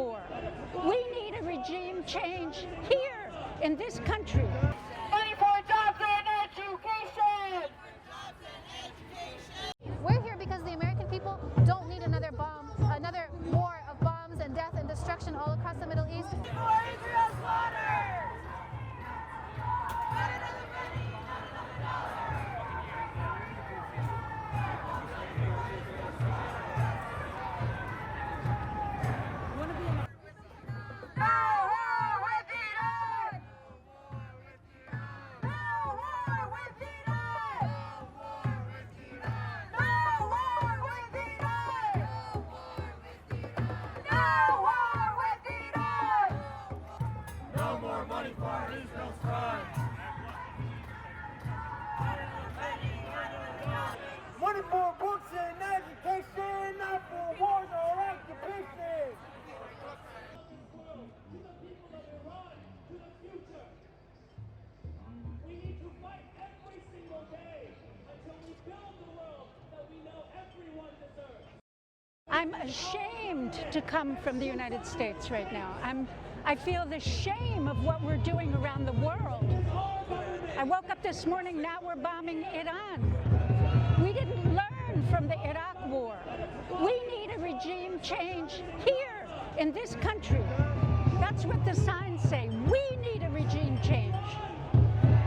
war. We need a regime change here in this country. Money for jobs and education! We're here because the American people don't need another war of bombs and death and destruction all across the Middle East. For Israel's slaughter! Money for books and education, not for wars or occupation. We need to fight every single day until we build the world that we know everyone deserves. I'm ashamed to come from the United States right now. I feel the shame of what we're doing around the world. I woke up this morning, now we're bombing Iran. We didn't learn from the Iraq war. We need a regime change here in this country. That's what the signs say. We need a regime change.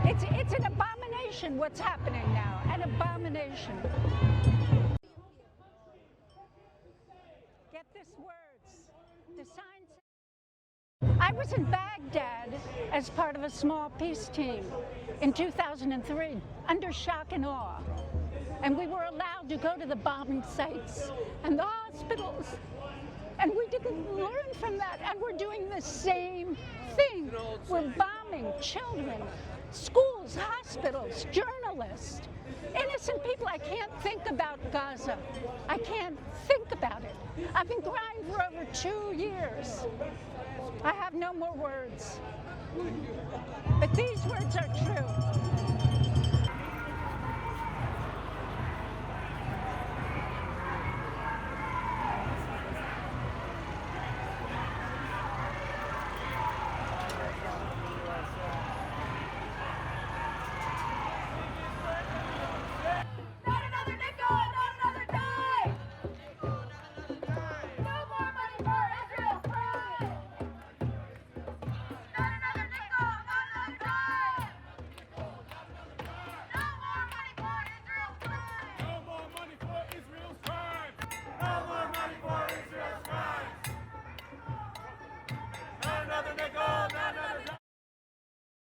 It's an abomination what's happening now, an abomination. Get this words. The signs say. I was in Baghdad as part of a small peace team in 2003, under shock and awe. And we were allowed to go to the bombing sites and the hospitals. And we didn't learn from that. And we're doing the same thing. We're bombing children, schools, hospitals, journalists, innocent people. I can't think about Gaza. I can't think about it. I've been crying for over 2 years. I have no more words. But these words are true.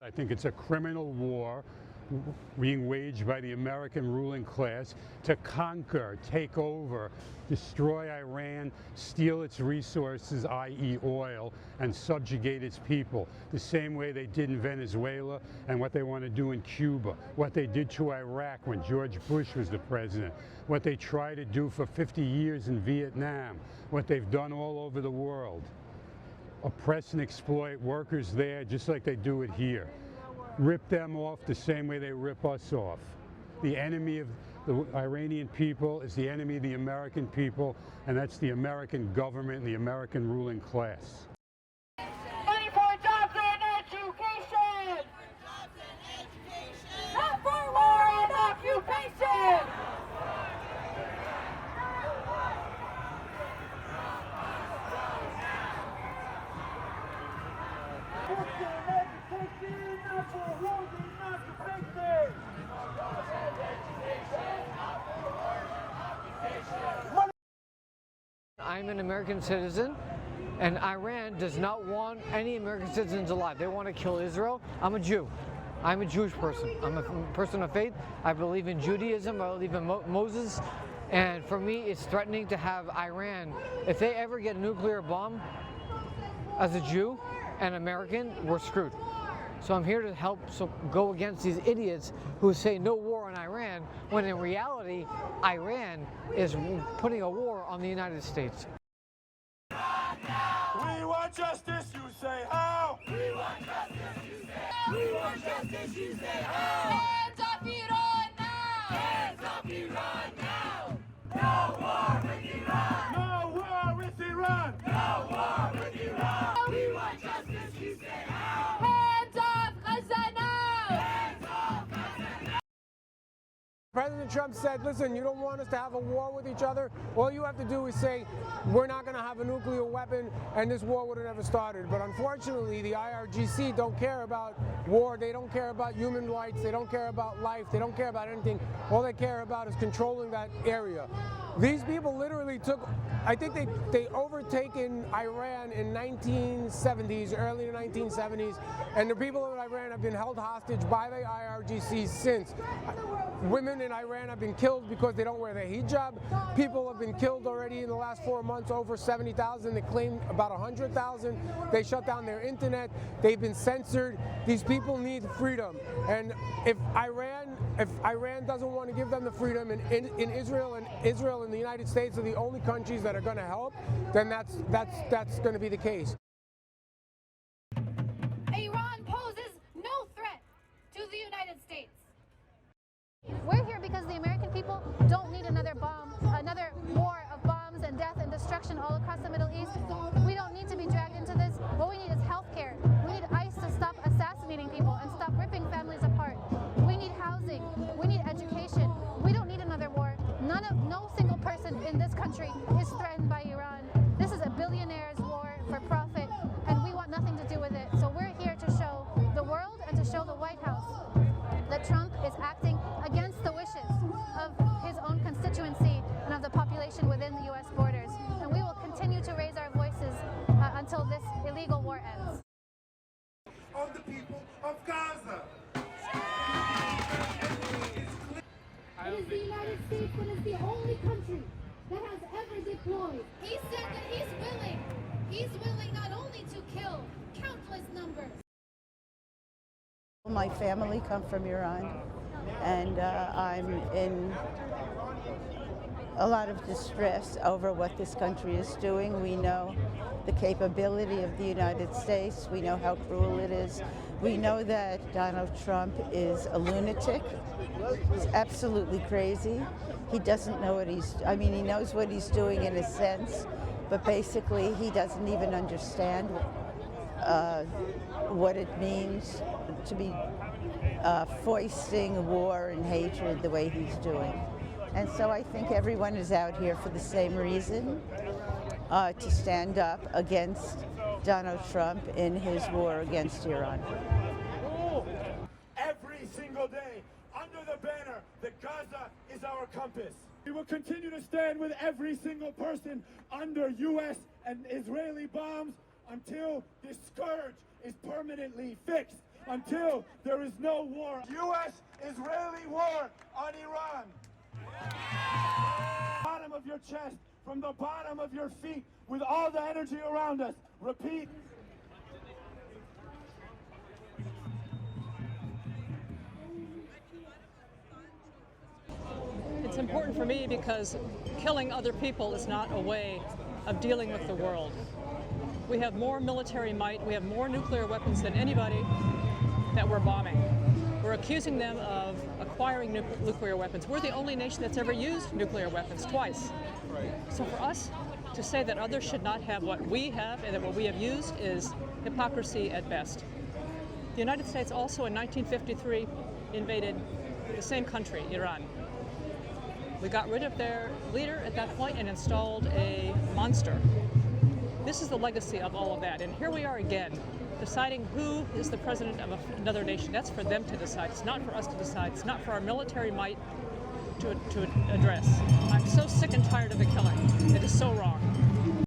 I think it's a criminal war being waged by the American ruling class to conquer, take over, destroy Iran, steal its resources, i.e. oil, and subjugate its people, the same way they did in Venezuela and what they want to do in Cuba, what they did to Iraq when George Bush was the president, what they tried to do for 50 years in Vietnam, what they've done all over the world. Oppress and exploit workers there just like they do it here. Rip them off the same way they rip us off. The enemy of the Iranian people is the enemy of the American people, and that's the American government and the American ruling class. Money for jobs and education! Not for war and occupation! I'm an American citizen, and Iran does not want any American citizens alive. They want to kill Israel. I'm a Jew. I'm a Jewish person. I'm a person of faith. I believe in Judaism. I believe in Moses. And for me, it's threatening to have Iran, if they ever get a nuclear bomb, as a Jew and American, we're screwed. So I'm here to help go against these idiots who say no war on Iran, when in reality, Iran is putting a war on the United States. We want justice, you say how? We want justice, you say how? We want justice, you say how? Hands up Iran now! Hands up Iran now! No war with Iran! No war with Iran! No war with Iran! President Trump said, listen, you don't want us to have a war with each other, all you have to do is say, we're not going to have a nuclear weapon, and this war would have never started. But unfortunately, the IRGC don't care about war, they don't care about human rights, they don't care about life, they don't care about anything. All they care about is controlling that area. These people literally took, I think they overtaken Iran in 1970s, early 1970s, and the people of Iran have been held hostage by the IRGC since. Women in Iran have been killed because they don't wear their hijab. People have been killed already in the last 4 months, over 70,000. They claim about 100,000. They shut down their internet. They've been censored. These people need freedom. And if Iran doesn't want to give them the freedom, and in Israel and the United States are the only countries that are going to help, then that's going to be the case. Iran poses no threat to the United States. We're here because the American people don't need another bomb, another war of bombs and death and destruction all across the Middle East. We don't need to be dragged into this. What we need is health care. We need ICE to stop assassinating people and stop ripping families apart. We need housing. We need education. We don't need another war. No single person in this country is threatened by Iran. This is a billionaire's war for profit, and we want nothing to do with it. So we're here to show the world and to show the White House that Trump is acting against the wishes of his own constituency and of the population within the U.S. borders. And we will continue to raise our voices until this illegal war ends. Of the people of Gaza. It is the United States that is the only country that has ever deployed. He said that he's willing not only to kill countless numbers. My family come from Iran, and I'm in a lot of distress over what this country is doing. We know the capability of the United States. We know how cruel it is. We know that Donald Trump is a lunatic. He's absolutely crazy. He doesn't know what he knows what he's doing in a sense, but basically he doesn't even understand what it means to be foisting war and hatred the way he's doing. And so I think everyone is out here for the same reason, to stand up against Donald Trump in his war against Iran. Every single day, under the banner that Gaza is our compass. We will continue to stand with every single person under U.S. and Israeli bombs until this scourge is permanently fixed, until there is no war. U.S.-Israeli war on Iran. Bottom of your chest, from the bottom of your feet, with all the energy around us. Repeat. It's important for me because killing other people is not a way of dealing with the world. We have more military might, we have more nuclear weapons than anybody that we're bombing. We're accusing them of acquiring nuclear weapons. We're the only nation that's ever used nuclear weapons twice. So for us to say that others should not have what we have and that what we have used is hypocrisy at best. The United States also in 1953 invaded the same country, Iran. We got rid of their leader at that point and installed a monster. This is the legacy of all of that. And here we are again, deciding who is the president of another nation. That's for them to decide. It's not for us to decide. It's not for our military might to address. I'm so sick and tired of the killing. It is so wrong.